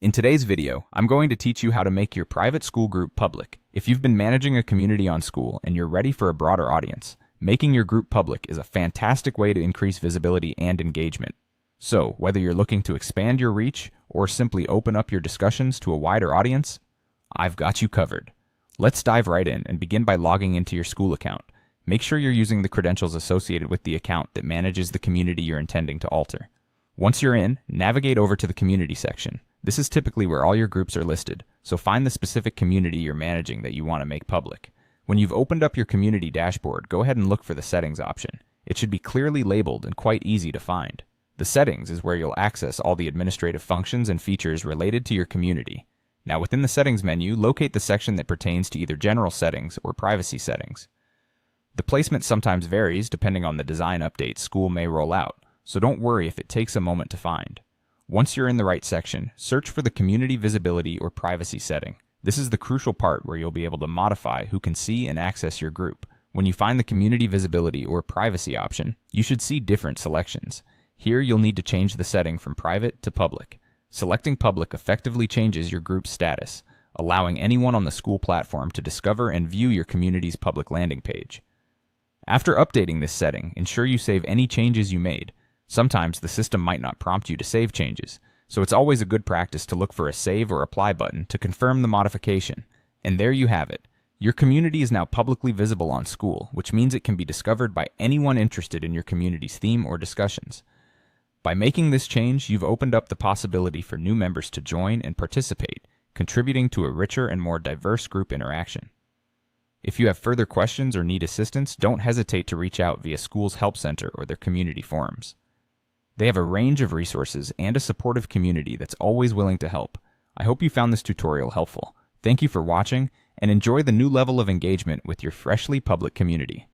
In today's video, I'm going to teach you how to make your private Skool group public. If you've been managing a community on Skool and you're ready for a broader audience, making your group public is a fantastic way to increase visibility and engagement. So, whether you're looking to expand your reach or simply open up your discussions to a wider audience, I've got you covered. Let's dive right in and begin by logging into your Skool account. Make sure you're using the credentials associated with the account that manages the community you're intending to alter. Once you're in, navigate over to the community section. This is typically where all your groups are listed, so find the specific community you're managing that you want to make public. When you've opened up your community dashboard, go ahead and look for the settings option. It should be clearly labeled and quite easy to find. The settings is where you'll access all the administrative functions and features related to your community. Now within the settings menu, locate the section that pertains to either general settings or privacy settings. The placement sometimes varies depending on the design updates Skool may roll out, so don't worry if it takes a moment to find. Once you're in the right section, search for the community visibility or privacy setting. This is the crucial part where you'll be able to modify who can see and access your group. When you find the community visibility or privacy option, you should see different selections. Here you'll need to change the setting from private to public. Selecting public effectively changes your group's status, allowing anyone on the Skool platform to discover and view your community's public landing page. After updating this setting, ensure you save any changes you made. Sometimes the system might not prompt you to save changes, so it's always a good practice to look for a Save or Apply button to confirm the modification. And there you have it. Your community is now publicly visible on Skool, which means it can be discovered by anyone interested in your community's theme or discussions. By making this change, you've opened up the possibility for new members to join and participate, contributing to a richer and more diverse group interaction. If you have further questions or need assistance, don't hesitate to reach out via Skool's Help Center or their community forums. They have a range of resources and a supportive community that's always willing to help. I hope you found this tutorial helpful. Thank you for watching, and enjoy the new level of engagement with your freshly public community.